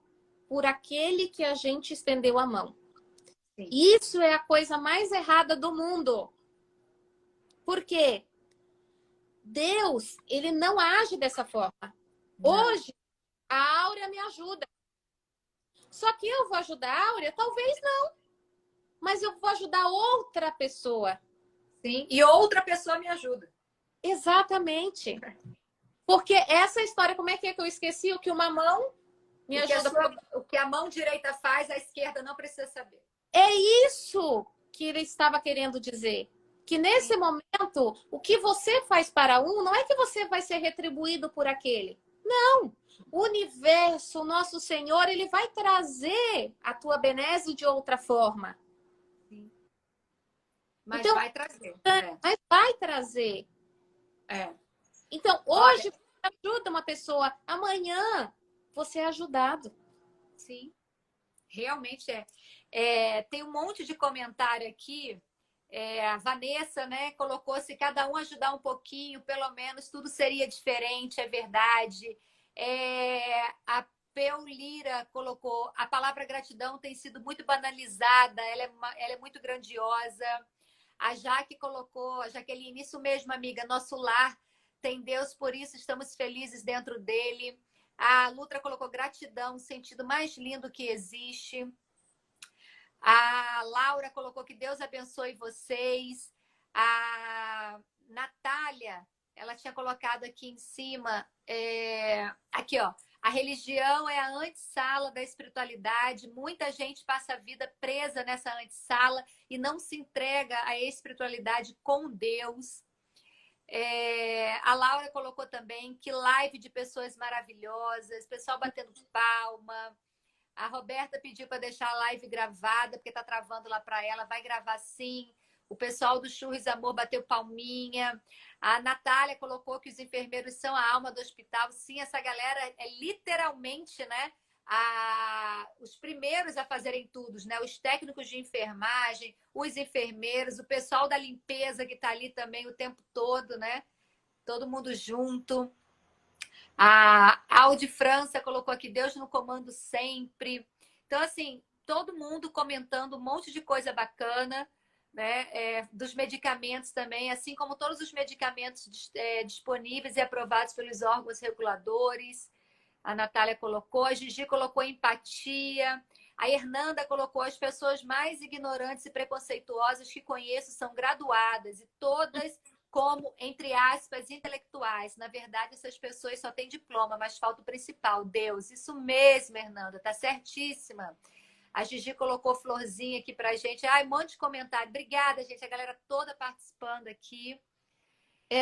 por aquele que a gente estendeu a mão. Sim. Isso é a coisa mais errada do mundo. Por quê? Deus, ele não age dessa forma. Não. Hoje, a Áurea me ajuda. Só que eu vou ajudar a Áurea? Talvez não. Mas eu vou ajudar outra pessoa. Sim. E outra pessoa me ajuda. Exatamente. Porque essa história, como é que eu esqueci? O que uma mão me ajuda. O que a mão direita faz, a esquerda não precisa saber. É isso que ele estava querendo dizer. Que nesse momento, o que você faz para um, não é que você vai ser retribuído por aquele. Não. O universo, o nosso Senhor, ele vai trazer a tua benesse de outra forma. Sim. Mas então, vai trazer. Mas vai trazer. Então, hoje, você ajuda uma pessoa. Amanhã, você é ajudado. Sim. Realmente tem um monte de comentário aqui. A Vanessa, né, colocou: se cada um ajudar um pouquinho, pelo menos tudo seria diferente, é verdade. A Peulira colocou: a palavra gratidão tem sido muito banalizada, ela é muito grandiosa. A Jaque colocou, a Jaqueline: isso mesmo, amiga, nosso lar tem Deus, por isso estamos felizes dentro dele. A Lutra colocou: gratidão, o sentido mais lindo que existe. A Laura colocou: que Deus abençoe vocês. A Natália, ela tinha colocado aqui em cima, aqui, ó: a religião é a antessala da espiritualidade. Muita gente passa a vida presa nessa antessala e não se entrega à espiritualidade com Deus. A Laura colocou também: que live de pessoas maravilhosas, pessoal batendo palma. A Roberta pediu para deixar a live gravada, porque tá travando lá para ela. Vai gravar sim. O pessoal do Churros Amor bateu palminha. A Natália colocou que os enfermeiros são a alma do hospital. Sim, essa galera é literalmente, né, os primeiros a fazerem tudo, né? Os técnicos de enfermagem, os enfermeiros, o pessoal da limpeza que está ali também o tempo todo, né? Todo mundo junto. A Audi França colocou aqui, Deus no comando sempre. Então, assim, todo mundo comentando um monte de coisa bacana, né? Dos medicamentos também, assim como todos os medicamentos disponíveis e aprovados pelos órgãos reguladores. A Natália colocou, a Gigi colocou empatia, a Hernanda colocou as pessoas mais ignorantes e preconceituosas que conheço são graduadas e todas como, entre aspas, intelectuais. Na verdade, essas pessoas só têm diploma, mas falta o principal, Deus. Isso mesmo, Hernanda, tá certíssima. A Gigi colocou florzinha aqui pra gente. Ai, um monte de comentário. Obrigada, gente. A galera toda participando aqui.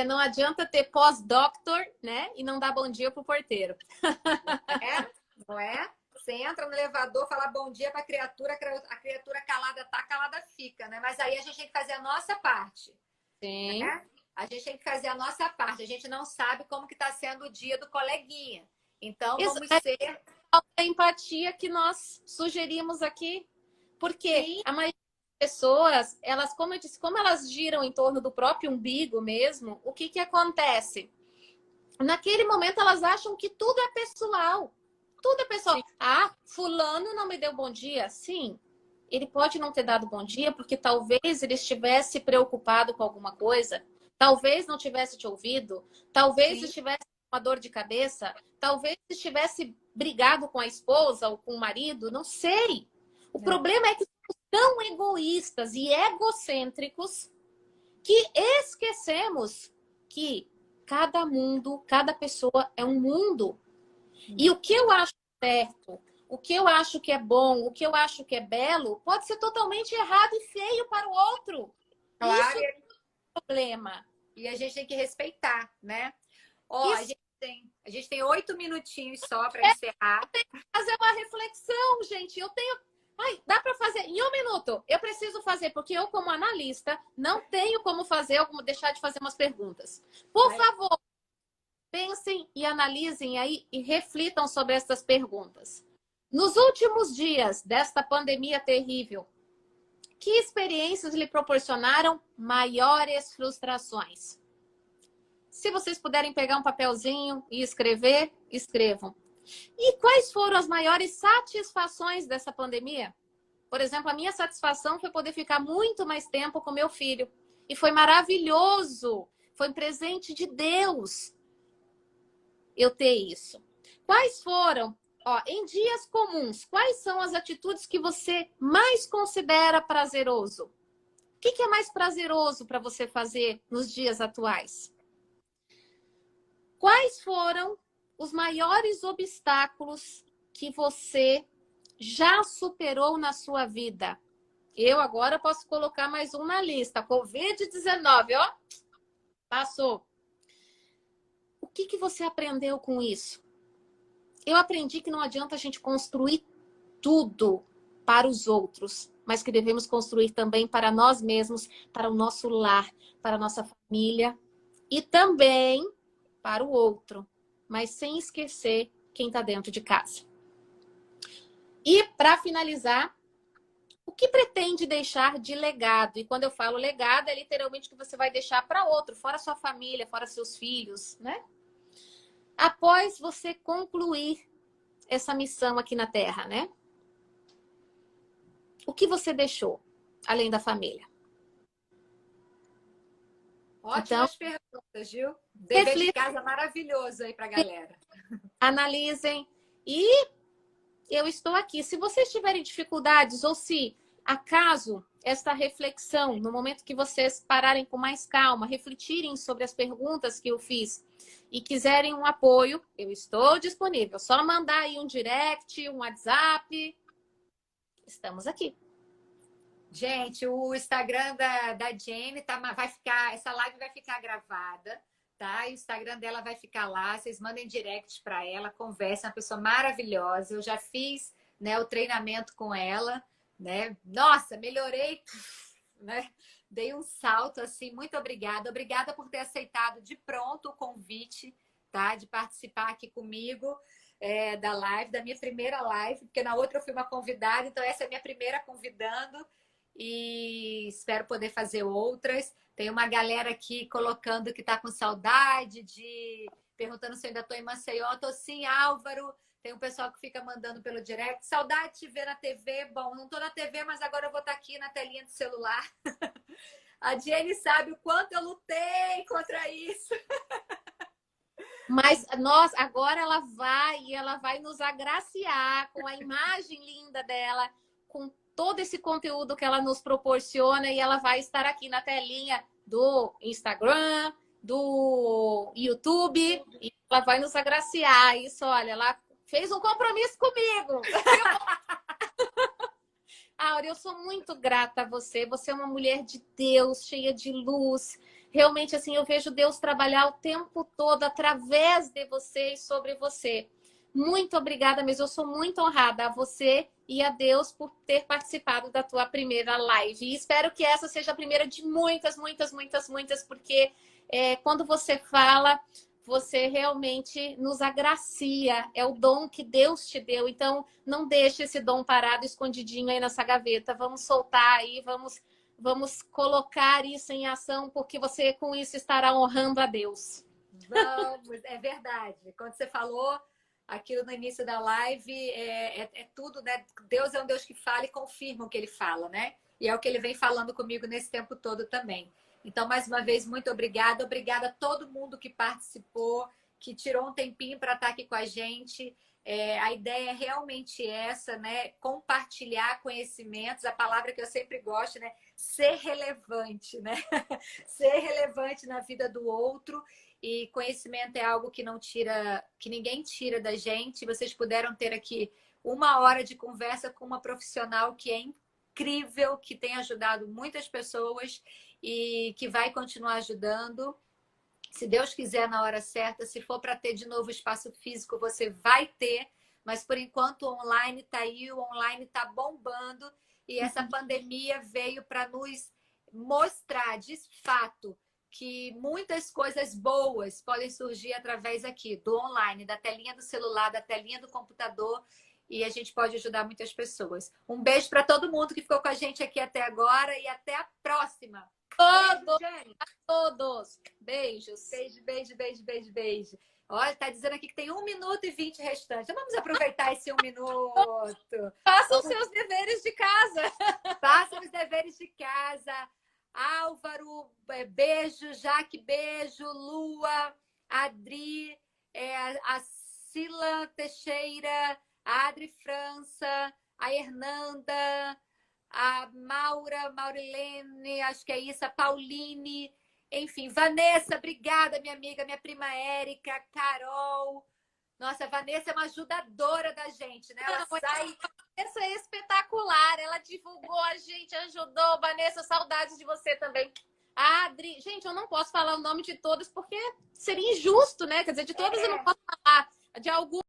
Não adianta ter pós-doctor, né? E não dar bom dia pro porteiro. Não é? Você entra no elevador, fala bom dia pra criatura, a criatura calada tá, calada fica, né? Mas aí a gente tem que fazer a nossa parte. Sim. Né? A gente tem que fazer a nossa parte. A gente não sabe como que tá sendo o dia do coleguinha. Então, vamos ser... A empatia que nós sugerimos aqui. Porque Sim. a maioria das pessoas, elas, como eu disse, como elas giram em torno do próprio umbigo mesmo, o que acontece? Naquele momento, elas acham que tudo é pessoal. Tudo é pessoal. Sim. Ah, fulano não me deu bom dia? Sim. Ele pode não ter dado bom dia porque talvez ele estivesse preocupado com alguma coisa, talvez não tivesse te ouvido, talvez Sim. estivesse com uma dor de cabeça, talvez estivesse brigado com a esposa ou com o marido, não sei. O problema é que somos tão egoístas e egocêntricos que esquecemos que cada mundo, cada pessoa é um mundo. E o que eu acho certo, o que eu acho que é bom, o que eu acho que é belo, pode ser totalmente errado e feio para o outro. Claro. Isso é um problema. E a gente tem que respeitar, né? Ó, a gente tem 8 minutinhos só para encerrar. Eu tenho que fazer uma reflexão, gente. Ai, dá para fazer em 1 minuto. Eu preciso fazer, porque eu, como analista, não tenho como fazer, ou como deixar de fazer umas perguntas. Por favor, pensem e analisem aí e reflitam sobre essas perguntas. Nos últimos dias desta pandemia terrível, que experiências lhe proporcionaram maiores frustrações? Se vocês puderem pegar um papelzinho e escrever, escrevam. E quais foram as maiores satisfações dessa pandemia? Por exemplo, a minha satisfação foi poder ficar muito mais tempo com meu filho. E foi maravilhoso. Foi um presente de Deus eu ter isso. Quais foram, em dias comuns, quais são as atitudes que você mais considera prazeroso? O que é mais prazeroso para você fazer nos dias atuais? Quais foram os maiores obstáculos que você já superou na sua vida? Eu agora posso colocar mais um na lista. Covid-19, passou. O que você aprendeu com isso? Eu aprendi que não adianta a gente construir tudo para os outros, mas que devemos construir também para nós mesmos, para o nosso lar, para a nossa família e também para o outro, mas sem esquecer quem está dentro de casa. E para finalizar, o que pretende deixar de legado? E quando eu falo legado, é literalmente o que você vai deixar para outro, fora sua família, fora seus filhos, né? Após você concluir essa missão aqui na Terra, né? O que você deixou, além da família? Ótimas perguntas, Gil. Dever de casa maravilhoso aí para a galera. Analisem. E eu estou aqui. Se vocês tiverem dificuldades ou se acaso esta reflexão, no momento que vocês pararem com mais calma, refletirem sobre as perguntas que eu fiz e quiserem um apoio, eu estou disponível. Só mandar aí um direct, um WhatsApp. Estamos aqui. Gente, o Instagram da Jenny vai ficar, essa live vai ficar gravada, tá? E o Instagram dela vai ficar lá. Vocês mandem direct para ela, conversem, é uma pessoa maravilhosa. Eu já fiz, né, o treinamento com ela, né? Nossa, melhorei, né? Dei um salto assim. Muito obrigada. Obrigada por ter aceitado de pronto o convite, tá? De participar aqui comigo. da live, da minha primeira live, porque na outra eu fui uma convidada, então essa é a minha primeira convidando e espero poder fazer outras. Tem uma galera aqui colocando que está com saudade perguntando se eu ainda estou em Maceió. Estou sim, Álvaro. Tem um pessoal que fica mandando pelo direct. Saudade de te ver na TV. Bom, não estou na TV, mas agora eu vou estar aqui na telinha do celular. A Jenny sabe o quanto eu lutei contra isso. Mas agora ela vai nos agraciar com a imagem linda dela, com todo esse conteúdo que ela nos proporciona, e ela vai estar aqui na telinha do Instagram, do YouTube, e ela vai nos agraciar. Isso, olha, ela fez um compromisso comigo. Áurea, eu sou muito grata a você. Você é uma mulher de Deus, cheia de luz. Realmente, assim, eu vejo Deus trabalhar o tempo todo através de você e sobre você. Muito obrigada mesmo. Eu sou muito honrada a você e a Deus por ter participado da tua primeira live. E espero que essa seja a primeira de muitas, muitas, muitas, muitas, porque quando você fala, você realmente nos agracia. É o dom que Deus te deu. Então, não deixe esse dom parado, escondidinho aí nessa gaveta. Vamos soltar aí, vamos colocar isso em ação, porque você com isso estará honrando a Deus. Vamos, é verdade. Quando você falou aquilo no início da live, é tudo, né? Deus é um Deus que fala e confirma o que ele fala, né? E é o que ele vem falando comigo nesse tempo todo também. Então, mais uma vez, muito obrigada. Obrigada a todo mundo que participou, que tirou um tempinho para estar aqui com a gente. A ideia é realmente essa, né? Compartilhar conhecimentos, a palavra que eu sempre gosto, né? Ser relevante, né? Ser relevante na vida do outro. E conhecimento é algo que não tira, que ninguém tira da gente. Vocês puderam ter aqui 1 hora de conversa com uma profissional que é incrível, que tem ajudado muitas pessoas e que vai continuar ajudando. Se Deus quiser, na hora certa, se for para ter de novo espaço físico, você vai ter. Mas por enquanto o online está aí, o online está bombando. E essa pandemia veio para nos mostrar de fato que muitas coisas boas podem surgir através aqui do online, da telinha do celular, da telinha do computador, e a gente pode ajudar muitas pessoas. Um beijo para todo mundo que ficou com a gente aqui até agora e até a próxima. Todos, beijo, a todos. Beijos. Beijo, beijo, beijo, beijo, beijo. Olha, tá dizendo aqui que tem 1 minuto e 20 restantes. Então vamos aproveitar esse 1 minuto. Faça os seus deveres de casa. Faça os deveres de casa. Álvaro, beijo. Jaque, beijo. Lua, Adri, a Sila Teixeira, a Adri França, a Hernanda, a Maurilene, acho que é isso, a Pauline, enfim, Vanessa, obrigada, minha amiga, minha prima Érica, Carol. Nossa, a Vanessa é uma ajudadora da gente, né? Ela sai... Essa é espetacular, ela divulgou a gente, ajudou. Vanessa, saudades de você também. A Adri, gente, eu não posso falar o nome de todas porque seria injusto, né? Quer dizer, de todas eu não posso falar, de algumas